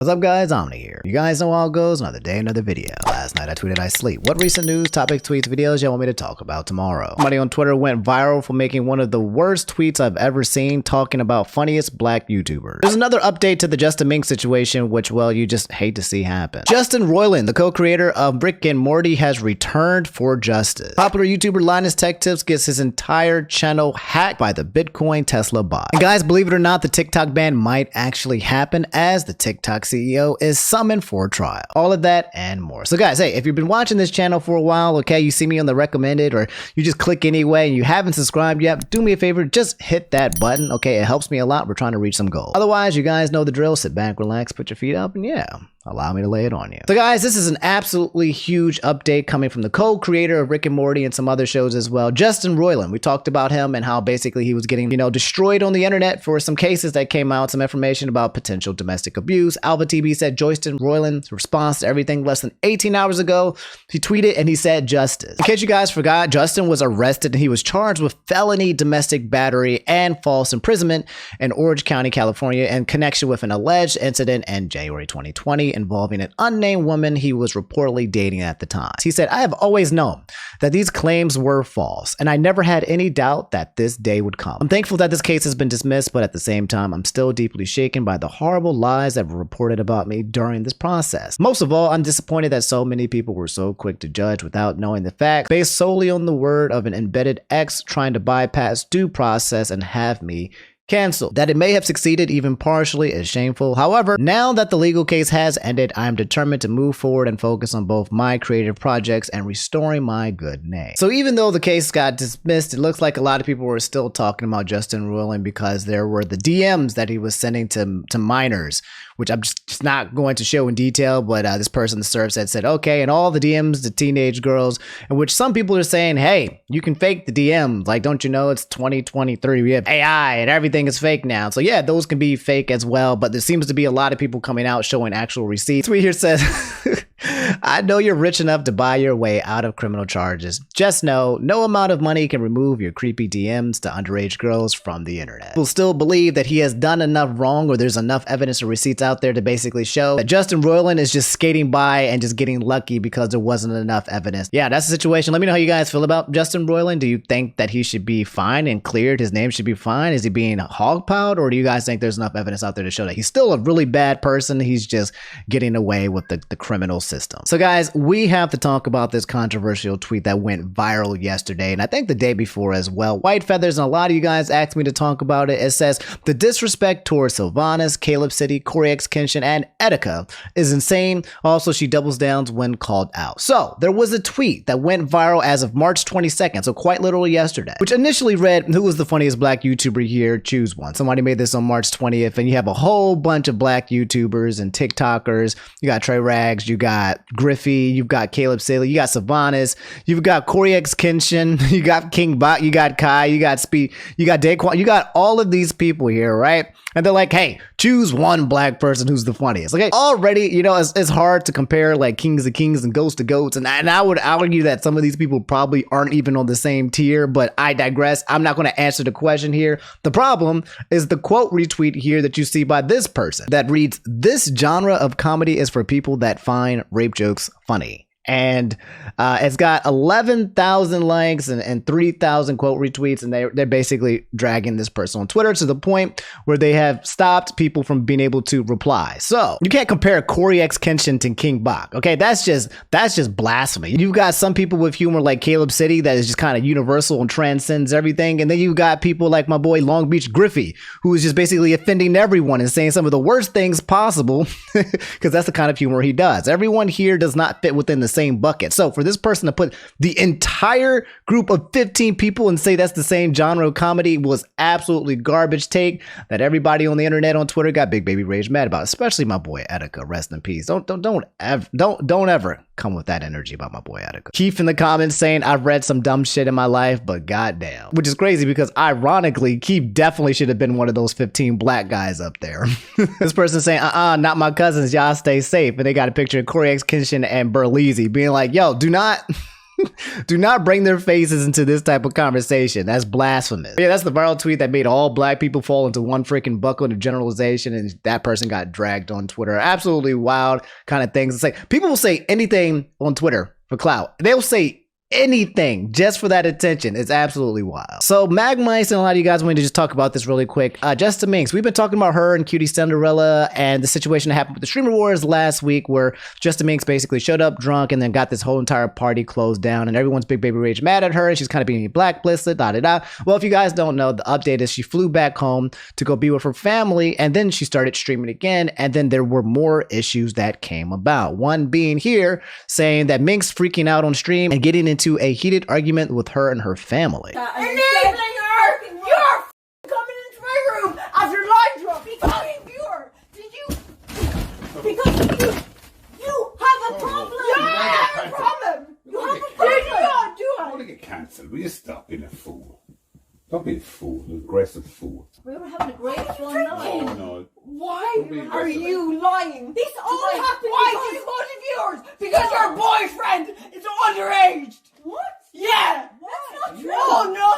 What's up guys, Omni here. You guys know how it goes, another day, another video. Last night I tweeted I sleep. What recent news, topics, tweets, videos y'all want me to talk about tomorrow? Somebody on Twitter went viral for making one of the worst tweets I've ever seen, talking about funniest black YouTubers. There's another update to the Justin Minx situation, which, well, you just hate to see happen. Justin Roiland, the co-creator of Rick and Morty, has returned for justice. Popular YouTuber LinusTechTips gets his entire channel hacked by the Bitcoin Tesla bot. And guys, believe it or not, the TikTok ban might actually happen as the TikTok CEO is summoned for trial. All of that and more. So guys, hey, if you've been watching this channel for a while, okay, you see me on the recommended or you just click anyway and you haven't subscribed yet, do me a favor, just hit that button, okay? It helps me a lot. We're trying to reach some goals. Otherwise, you guys know the drill. Sit back, relax, put your feet up, and yeah, allow me to lay it on you. So guys, this is an absolutely huge update coming from the co-creator of Rick and Morty and some other shows as well, Justin Roiland. We talked about him and how basically he was getting, destroyed on the internet for some cases that came out, some information about potential domestic abuse. Alva TV said Justin Roiland's response to everything less than 18 hours ago. He tweeted and he said justice. In case you guys forgot, Justin was arrested and he was charged with felony domestic battery and false imprisonment in Orange County, California, in connection with an alleged incident in January 2020 involving an unnamed woman he was reportedly dating at the time. He said, "I have always known that these claims were false, and I never had any doubt that this day would come. I'm thankful that this case has been dismissed, but at the same time, I'm still deeply shaken by the horrible lies that were reported about me during this process. Most of all, I'm disappointed that so many people were so quick to judge without knowing the facts, based solely on the word of an embedded ex trying to bypass due process and have me canceled. That it may have succeeded even partially is shameful. However, now that the legal case has ended, I am determined to move forward and focus on both my creative projects and restoring my good name." So even though the case got dismissed, it looks like a lot of people were still talking about Justin Roiland because there were the DMs that he was sending to minors, which I'm just not going to show in detail, but this person said, okay, and all the DMs to teenage girls, in which some people are saying, hey, you can fake the DMs. Like, don't you know it's 2023, we have AI and everything is fake now. So yeah, those can be fake as well, but there seems to be a lot of people coming out showing actual receipts. Tweet here says, "I know you're rich enough to buy your way out of criminal charges. Just know, no amount of money can remove your creepy DMs to underage girls from the internet." People still believe that he has done enough wrong, or there's enough evidence or receipts out there to basically show that Justin Roiland is just skating by and just getting lucky because there wasn't enough evidence. Yeah, that's the situation. Let me know how you guys feel about Justin Roiland. Do you think that he should be fined and cleared? His name should be fine? Is he being hogpiled, or do you guys think there's enough evidence out there to show that he's still a really bad person? He's just getting away with the criminal system. So guys, we have to talk about this controversial tweet that went viral yesterday, and I think the day before as well. White Feathers and a lot of you guys asked me to talk about it. It says, "The disrespect towards Sylvanas, Caleb City, CoryxKenshin, and Etika is insane. Also, she doubles down when called out." So there was a tweet that went viral as of March 22nd, so quite literally yesterday, which initially read, "Who was the funniest black YouTuber here? Choose one." Somebody made this on March 20th, and you have a whole bunch of black YouTubers and TikTokers. You got Trey Rags, you got Griffey, you've got Caleb Saley, you got Sylvanas, you've got CoryxKenshin, you got King Bot, you got Kai, you got Speed, you got Daquan, you got all of these people here, right? And they're like, hey, choose one black person who's the funniest. Okay, already, it's hard to compare like kings of kings and goats to goats. And I would argue that some of these people probably aren't even on the same tier, but I digress. I'm not going to answer the question here. The problem is the quote retweet here that you see by this person that reads, "This genre of comedy is for people that find rape jokes funny." And it's got 11,000 likes and 3,000 quote retweets, and they're basically dragging this person on Twitter to the point where they have stopped people from being able to reply. So you can't compare CoryxKenshin to King Bach. Okay, that's just blasphemy. You've got some people with humor like Caleb City that is just kind of universal and transcends everything, and then you've got people like my boy Long Beach Griffey, who is just basically offending everyone and saying some of the worst things possible because that's the kind of humor he does. Everyone here does not fit within the same bucket. So for this person to put the entire group of 15 people and say that's the same genre of comedy was absolutely garbage take that everybody on the internet on Twitter got big baby rage mad about, especially my boy Etika. Rest in peace. Don't ever come with that energy about my boy Etika. Keith in the comments saying, "I've read some dumb shit in my life, but goddamn," which is crazy because ironically Keith definitely should have been one of those 15 black guys up there. This person saying, "Not my cousins, y'all stay safe," and they got a picture of CoryxKenshin and Burleezy being like, yo, do not Do not bring their faces into this type of conversation. That's blasphemous. Yeah, that's the viral tweet that made all black people fall into one freaking bucket of generalization, and that person got dragged on Twitter. Absolutely wild kind of things. It's like people will say anything on Twitter for clout. They'll say anything just for that attention. It's absolutely wild. So Magmice and a lot of you guys wanted to just talk about this really quick. Just Minx, we've been talking about her and Cutie Cinderella and the situation that happened with the Streamer Wars last week, where Just Minx basically showed up drunk and then got this whole entire party closed down, and everyone's big baby rage mad at her, and she's kind of being blacklisted, da. Well, if you guys don't know, the update is she flew back home to go be with her family, and then she started streaming again, and then there were more issues that came about. One being here saying that Minx freaking out on stream and getting into a heated argument with her and her family. Enabling her! You're coming into my room after live drop. Fucking viewer! Did you? Because you have a problem. Yeah, I have a problem. You have a problem. Did you not do it? I want to get cancelled. Will you stop being a fool? Don't be a fool, an aggressive fool. We were having a great fun night. Oh no. Why are you lying? This all happened. Why do you go to viewers? Because your boyfriend is underage. What? Yeah! That's not true! Oh no!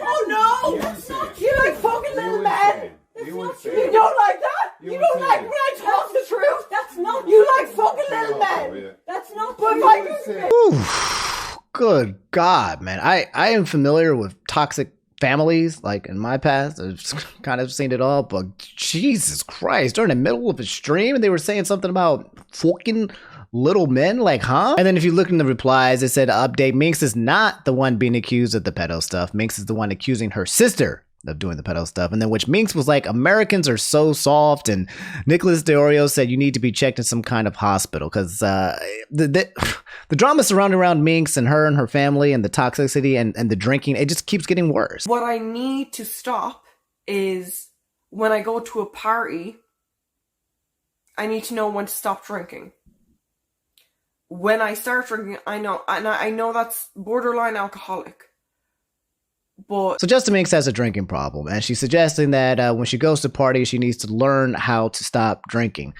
Oh no! That's not true! You like fucking little men! That's not true! You don't like that? You don't like when I talk the truth? That's not true! You like fucking little men! That's not true! Ooh, good God, man. I am familiar with toxic families, like in my past. I've kind of seen it all, but Jesus Christ, during the middle of a stream and they were saying something about fucking little men, like, huh? And then if you look in the replies, it said, update, Minx is not the one being accused of the pedo stuff. Minx is the one accusing her sister of doing the pedo stuff. And then which Minx was like, Americans are so soft. And Nicholas DeOrio said you need to be checked in some kind of hospital, because the drama surrounding around Minx and her family and the toxicity and the drinking, it just keeps getting worse. What I need to stop is when I go to a party, I need to know when to stop drinking. When I start drinking, I know that's borderline alcoholic. But so Just Minx has a drinking problem, and she's suggesting that when she goes to parties, she needs to learn how to stop drinking,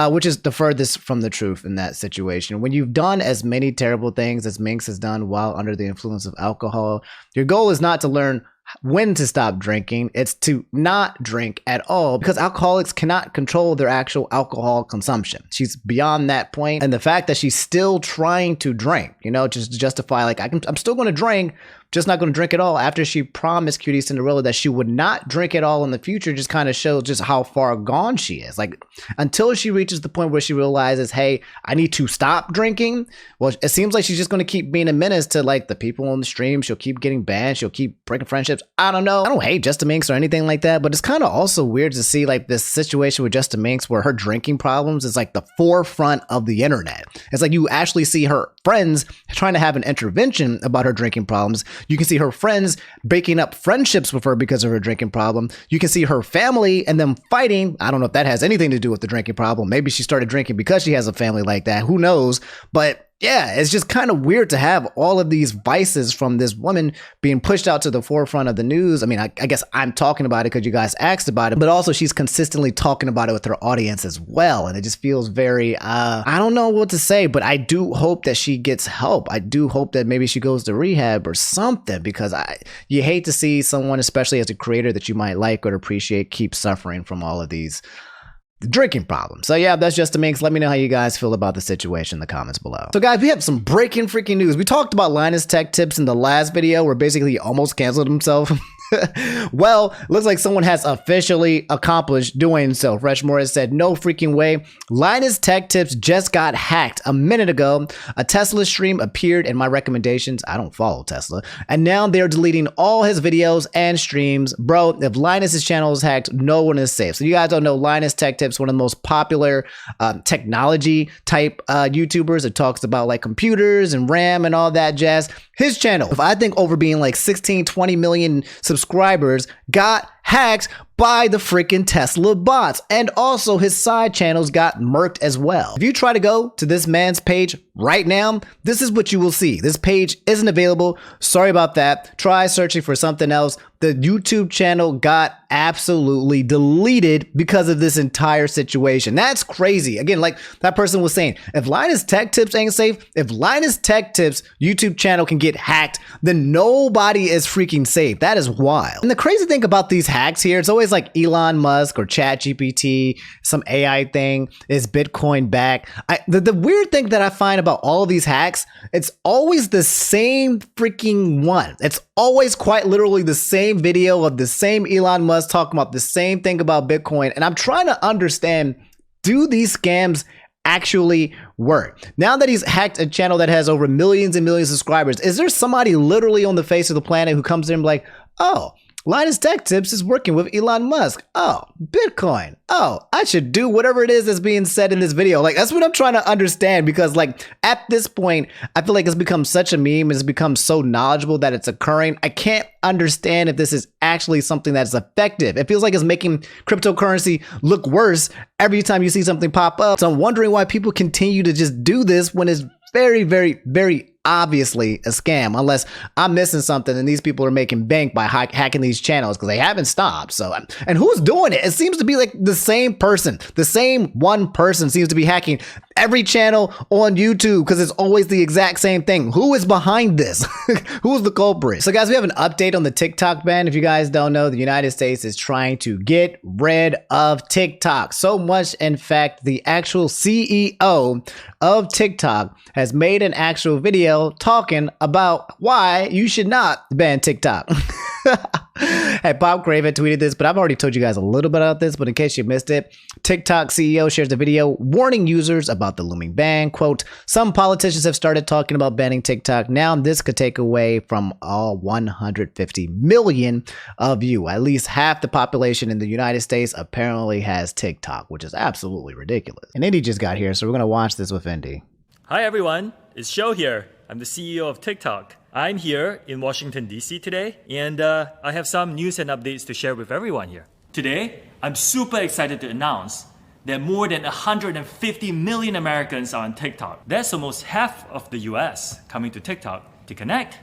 which is the furthest from the truth in that situation. When you've done as many terrible things as Minx has done while under the influence of alcohol, your goal is not to learn when to stop drinking, it's to not drink at all, because alcoholics cannot control their actual alcohol consumption. She's beyond that point, and the fact that she's still trying to drink, you know, just to justify, like, I'm still going to drink, just not going to drink at all, after she promised Cutie Cinderella that she would not drink at all in the future, just kind of shows just how far gone she is. Like, until she reaches the point where she realizes, hey, I need to stop drinking, well, it seems like she's just going to keep being a menace to, like, the people on the stream. She'll keep getting banned. She'll keep breaking friendships. I don't know. I don't hate Just Minx or anything like that, but it's kind of also weird to see, like, this situation with Just Minx where her drinking problems is, like, the forefront of the internet. It's like you actually see her friends trying to have an intervention about her drinking problems. You can see her friends breaking up friendships with her because of her drinking problem. You can see her family and them fighting. I don't know if that has anything to do with the drinking problem. Maybe she started drinking because she has a family like that. Who knows? But yeah, it's just kind of weird to have all of these vices from this woman being pushed out to the forefront of the news. I mean, I guess I'm talking about it because you guys asked about it, but also she's consistently talking about it with her audience as well. And it just feels very, I don't know what to say, but I do hope that she gets help. I do hope that maybe she goes to rehab or something, because you hate to see someone, especially as a creator that you might like or appreciate, keep suffering from all of these drinking problem. So yeah, that's Just Minx. Let me know how you guys feel about the situation in the comments below. So guys, we have some breaking freaking news. We talked about LinusTechTips in the last video where basically he almost canceled himself. Well, looks like someone has officially accomplished doing so. Fresh Morris said, no freaking way. LinusTechTips just got hacked a minute ago. A Tesla stream appeared in my recommendations. I don't follow Tesla. And now they're deleting all his videos and streams. Bro, if Linus's channel is hacked, no one is safe. So you guys don't know, LinusTechTips, one of the most popular technology type YouTubers that talks about like computers and RAM and all that jazz. His channel, if I think over being like 16, 20 million subscribers, got hacked by the freaking Tesla bots, and also his side channels got murked as well. If you try to go to this man's page right now, this is what you will see. This page isn't available. Sorry about that. Try searching for something else. The YouTube channel got absolutely deleted because of this entire situation. That's crazy. Again, like that person was saying, if LinusTechTips ain't safe, if LinusTechTips YouTube channel can get hacked, then nobody is freaking safe. That is wild. And the crazy thing about these hacks here, it's always like Elon Musk or ChatGPT, some AI thing, is Bitcoin back. The weird thing that I find about all of these hacks, it's always the same freaking one. It's always quite literally the same video of the same Elon Musk talking about the same thing about Bitcoin. And I'm trying to understand, do these scams actually work? Now that he's hacked a channel that has over millions and millions of subscribers, is there somebody literally on the face of the planet who comes in and be like, oh, LinusTechTips is working with Elon Musk. Oh, Bitcoin. Oh, I should do whatever it is that's being said in this video. Like, that's what I'm trying to understand, because like at this point, I feel like it's become such a meme. It's become so knowledgeable that it's occurring. I can't understand if this is actually something that's effective. It feels like it's making cryptocurrency look worse every time you see something pop up. So I'm wondering why people continue to just do this when it's very, very, very obviously a scam, unless I'm missing something and these people are making bank by hacking these channels, because they haven't stopped. So, and who's doing it? It seems to be like the same person. The same one person seems to be hacking every channel on YouTube, because it's always the exact same thing. Who is behind this? Who's the culprit? So guys, we have an update on the TikTok ban. If you guys don't know, the United States is trying to get rid of TikTok. So much, in fact, the actual CEO of TikTok has made an actual video talking about why you should not ban TikTok. Hey, Bob Crave had tweeted this, but I've already told you guys a little bit about this, but in case you missed it, TikTok CEO shares a video warning users about the looming ban. Quote, some politicians have started talking about banning TikTok. Now this could take away from all 150 million of you. At least half the population in the United States apparently has TikTok, which is absolutely ridiculous. And Indy just got here, so we're going to watch this with Indy. Hi everyone, it's Show here. I'm the CEO of TikTok. I'm here in Washington, D.C. today, and I have some news and updates to share with everyone here. Today, I'm super excited to announce that more than 150 million Americans are on TikTok. That's almost half of the US coming to TikTok to connect,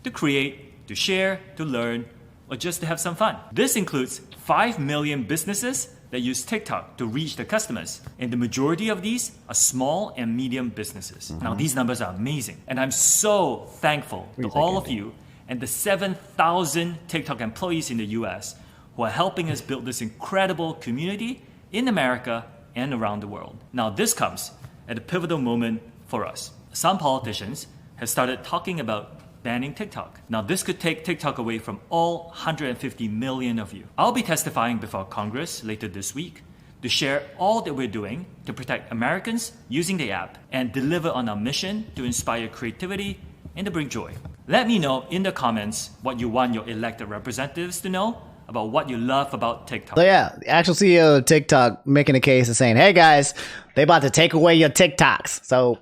to create, to share, to learn, or just to have some fun. This includes 5 million businesses that use TikTok to reach their customers. And the majority of these are small and medium businesses. Now, these numbers are amazing. And I'm so thankful to all of you and the 7,000 TikTok employees in the US who are helping us build this incredible community in America and around the world. Now, this comes at a pivotal moment for us. Some politicians have started talking about banning TikTok. Now, this could take TikTok away from all 150 million of you. I'll be testifying before Congress later this week to share all that we're doing to protect Americans using the app and deliver on our mission to inspire creativity and to bring joy. Let me know in the comments what you want your elected representatives to know about what you love about TikTok. So yeah, the actual CEO of TikTok making a case and saying, hey guys, they about to take away your TikToks. So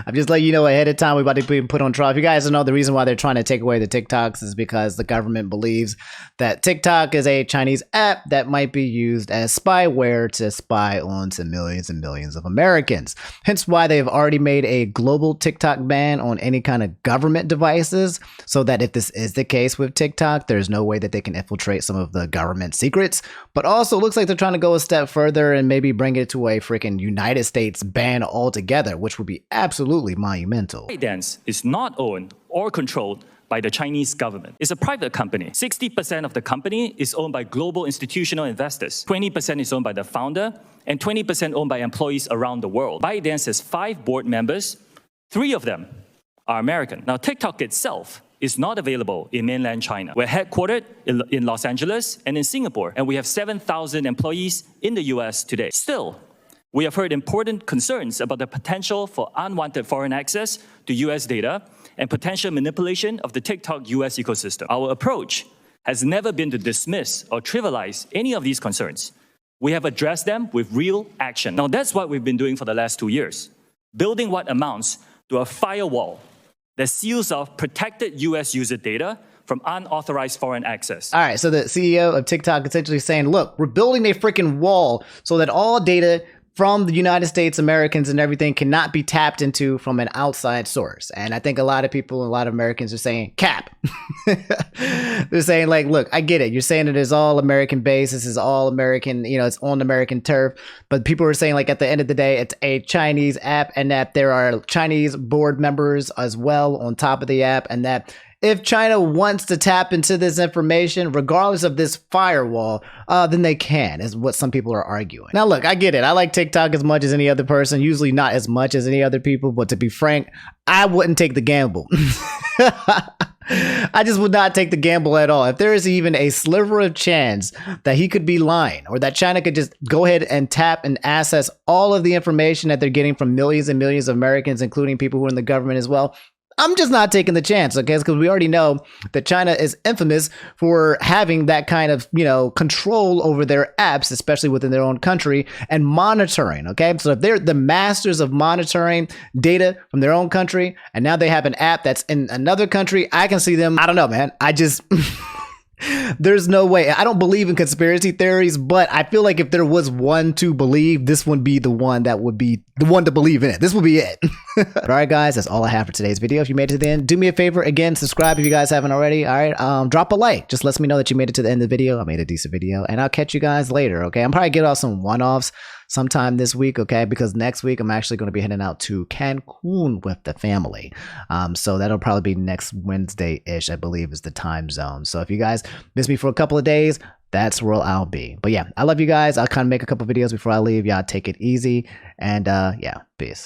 I'm just letting you know ahead of time, we're about to be put on trial. If you guys don't know, the reason why they're trying to take away the TikToks is because the government believes that TikTok is a Chinese app that might be used as spyware to spy onto millions and millions of Americans. Hence why they've already made a global TikTok ban on any kind of government devices, so that if this is the case with TikTok, there's no way that they can infiltrate some of the government secrets. But also looks like they're trying to go a step further and maybe bring it to a freaking United States ban altogether, which would be absolutely monumental. ByteDance is not owned or controlled by the Chinese government. It's a private company. 60% of the company is owned by global institutional investors. 20% is owned by the founder, and 20% owned by employees around the world. ByteDance has 5 board members. 3 of them are American. Now, TikTok itself is not available in mainland China. We're headquartered in Los Angeles and in Singapore, and we have 7,000 employees in the US today. Still, we have heard important concerns about the potential for unwanted foreign access to US data and potential manipulation of the TikTok US ecosystem. Our approach has never been to dismiss or trivialize any of these concerns. We have addressed them with real action. Now, that's what we've been doing for the last 2 years, building what amounts to a firewall that seals off protected US user data from unauthorized foreign access. All right, so the CEO of TikTok essentially saying, look, we're building a freaking wall so that all data from the United States, Americans and everything cannot be tapped into from an outside source. And I think a lot of people, a lot of Americans are saying, cap. They're saying like, look, I get it. You're saying it is all American based. This is all American, you know, it's on American turf. But people are saying like at the end of the day, it's a Chinese app and that there are Chinese board members as well on top of the app. And that if China wants to tap into this information, regardless of this firewall, then they can, is what some people are arguing. Now, look, I get it. I like TikTok as much as any other person, usually not as much as any other people, but to be frank, I wouldn't take the gamble. I just would not take the gamble at all. If there is even a sliver of chance that he could be lying or that China could just go ahead and tap and access all of the information that they're getting from millions and millions of Americans, including people who are in the government as well, I'm just not taking the chance, okay? Because we already know that China is infamous for having that kind of, you know, control over their apps, especially within their own country, and monitoring, okay? So if they're the masters of monitoring data from their own country, and now they have an app that's in another country, I can see them, I don't know, man. I just... There's no way. I don't believe in conspiracy theories, but I feel like if there was one to believe, this would be the one that would be the one to believe in it. This would be it. All right, guys, that's all I have for today's video. If you made it to the end, do me a favor. Again, subscribe if you guys haven't already. All right, drop a like. Just lets me know that you made it to the end of the video. I made a decent video, and I'll catch you guys later, okay? I'm probably get off some one-offs sometime this week, okay? Because next week I'm actually going to be heading out to Cancun with the family. So that'll probably be next Wednesday-ish, I believe is the time zone. So if you guys miss me for a couple of days, that's where I'll be. But yeah, I love you guys. I'll kind of make a couple videos before I leave. Y'all take it easy. And yeah, peace.